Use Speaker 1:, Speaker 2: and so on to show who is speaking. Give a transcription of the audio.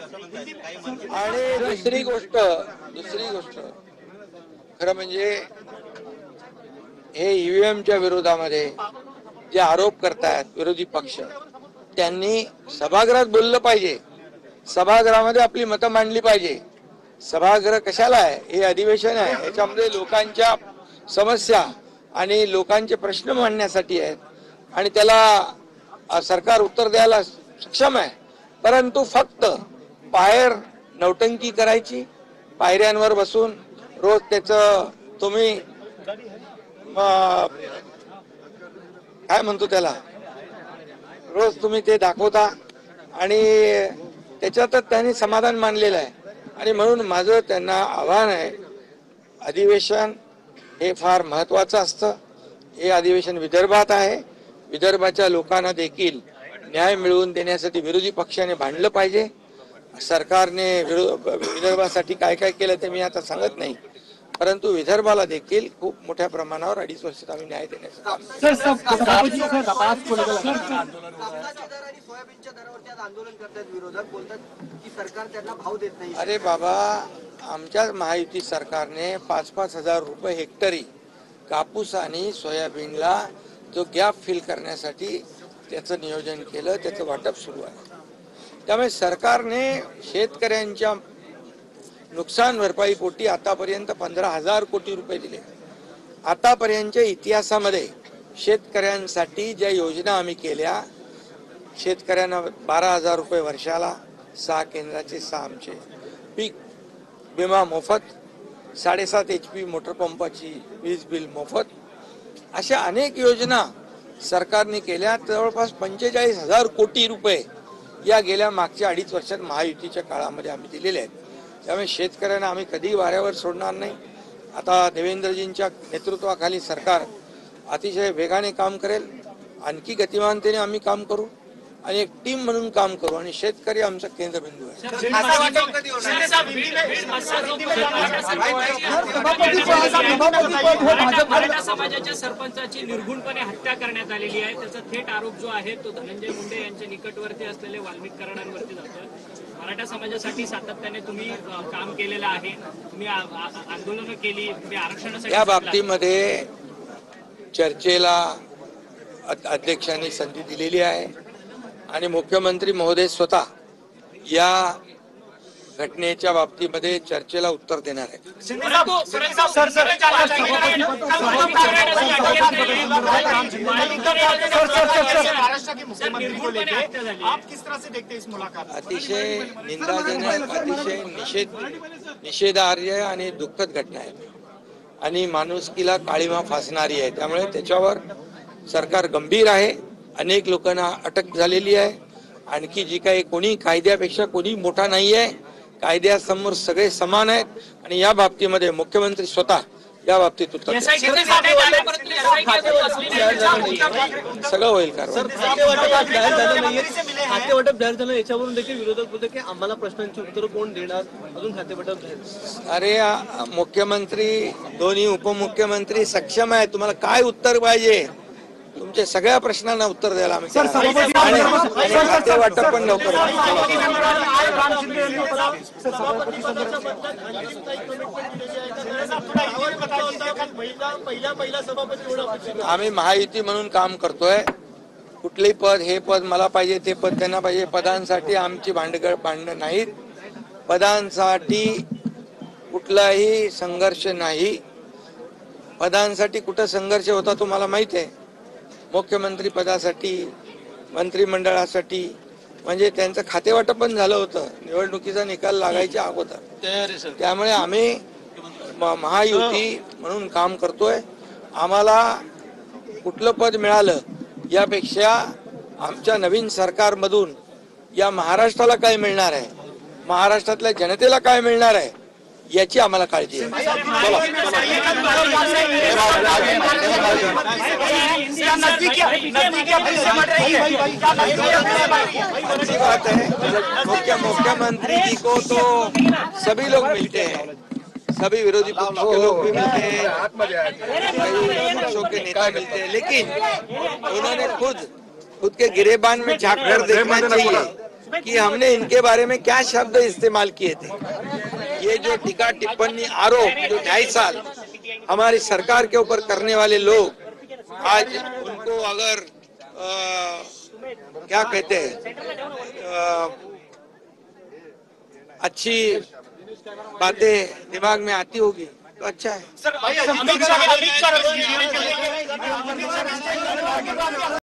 Speaker 1: आणि दुसरी गोष्ट खरं म्हणजे हे ईव्हीएमच्या विरोधामध्ये जे आरोप करतायत विरोधी पक्ष, त्यांनी सभागृहात बोललं पाहिजे, सभागृहामध्ये आपली मतं मांडली पाहिजे. सभागृह कशाला आहे? हे अधिवेशन आहे, याच्यामध्ये लोकांच्या समस्या आणि लोकांचे प्रश्न मांडण्यासाठी आहेत आणि त्याला सरकार उत्तर द्यायला सक्षम आहे. परंतु फक्त बाहेर नौटंकी करायची, पायऱ्यांवर बसून रोज त्याचं तुम्ही काय म्हणतो त्याला, रोज तुम्ही ते दाखवता आणि त्याच्यातच त्यांनी समाधान मानलेलं आहे. आणि म्हणून माझं त्यांना आव्हान आहे, अधिवेशन हे फार महत्वाचं असतं. हे अधिवेशन विदर्भात आहे. विदर्भाच्या लोकांना देखील न्याय मिळवून देण्यासाठी विरोधी पक्षाने भांडलं पाहिजे. सरकारने विदर्भासाठी काय काय केलं ते मी आता सांगत नाही, परंतु विदर्भाला देखील खूप मोठ्या प्रमाणावर 2.5 वर्षात आम्ही न्याय देण्याचं अरे बाबा, आमच्या महायुती सरकारने 5-5 हजार रुपये हेक्टरी कापूस आणि सोयाबीनला जो गॅप फिल करण्यासाठी त्याचं नियोजन केलं, त्याचं वाटप सुरू आहे. त्यामुळे सरकारने शेतकऱ्यांच्या नुकसान भरपाई पोटी आतापर्यंत 15,000 कोटी रुपये दिले. आतापर्यंतच्या इतिहासामध्ये शेतकऱ्यांसाठी ज्या योजना आम्ही केल्या, शेतकऱ्यांना 12,000 रुपये वर्षाला, 6 केंद्राचे 6 आमचे, पीक विमा मोफत, 7.5 HP मोटर पंपाची वीज बिल मोफत, अशा अनेक योजना सरकारने केल्या. जवळपास 45,000 कोटी रुपये या गेल्या मागच्या 2.5 वर्षात महायुतीच्या काळामध्ये आम्ही दिलेले आहेत. त्यामुळे शेतकऱ्यांना आम्ही कधी वाऱ्यावर सोडणार नाही. आता देवेंद्रजींच्या नेतृत्वाखाली सरकार अतिशय वेगाने काम करेल, आणखी गतिमानतेने आम्ही काम करू आणि एक टीम म्हणून काम करू आणि शेतकरी आमचा केंद्रबिंदू आहे.
Speaker 2: मराठा समाजाच्या सरपंचाची निर्घुणपणे हत्या करण्यात आलेली आहे. त्याचा थेट आरोप जो आहे तो धनंजय मुंडे यांच्या निकटवर्ती असलेले वाल्मिक कराडांवरती जातोय. मराठा समाजासाठी सातत्याने तुम्ही काम केलेलं आहे, तुम्ही आंदोलनं केली, तुम्ही आरक्षणासाठी
Speaker 1: या बाबतीमध्ये चर्चेला अध्यक्षांनी संधी दिलेली आहे आणि मुख्यमंत्री महोदय स्वतः या घटनेच्या बाबतीमध्ये चर्चेला उत्तर देणार आहे. अतिशय निंदाजनक, अतिशय निषेधार्ह आणि दुःखद घटना आहे आणि माणुसकीला काळीमा फासणारी आहे. त्यामुळे त्याच्यावर सरकार गंभीर आहे. अनेक लोकांना अटक झालेली आहे. आणखी जी काही, कोणी कायद्यापेक्षा कोणी मोठा नाही आहे, कायद्यासमोर सगळे समान आहेत आणि या बाबतीमध्ये मुख्यमंत्री स्वतः या बाबतीत उत्तर सगळं होईल.
Speaker 3: खातेवाटप जाहीर झालं, याच्यावरून देखील विरोधक बोलते की आम्हाला प्रश्नांची उत्तर कोण देणार, अजून खातेवाटप जाहीर.
Speaker 1: अरे मुख्यमंत्री, दोन्ही उपमुख्यमंत्री सक्षम आहे. तुम्हाला काय उत्तर पाहिजे? तुमच्या सगळ्या प्रश्नांना उत्तर द्यायला आम्ही खाते वाटप पण लवकर. आम्ही महायुती म्हणून काम करतोय. कुठलेही पद, हे पद मला पाहिजे, ते पद त्यांना पाहिजे, पदांसाठी आमची भांडणं नाहीत. पदांसाठी कुठलाही संघर्ष नाही. पदांसाठी कुठं संघर्ष होता तुम्हाला माहित आहे. मुख्यमंत्री पदासाठी, मंत्रिमंडळासाठी म्हणजे त्यांचं खातेवाटप पण झालं होतं निवडणुकीचा निकाल लागायच्या अगोदर. त्यामुळे आम्ही महायुती म्हणून काम करतोय. आम्हाला कुठलं पद मिळालं यापेक्षा आमच्या नवीन सरकारमधून या महाराष्ट्राला काय मिळणार आहे, महाराष्ट्रातल्या जनतेला काय मिळणार आहे याची आम्हाला काळजी आहे. मुख्यमंत्री जी को तो सभी लोग मिलते हैं, सभी विरोधी पक्षों के लोग भी मिलते हैं, पक्षों के नेता मिलते हैं, लेकिन उन्होंने खुद के गिरेबान में झांक कर देखना चाहिए कि हमने इनके बारे में क्या शब्द इस्तेमाल किए थे। ये जो टीका टिप्पणी आरोप जो 2.5 साल हमारी सरकार के ऊपर करने वाले लोग, आज उनको अगर क्या कहते हैं अच्छी बातें दिमाग में आती होगी तो अच्छा है।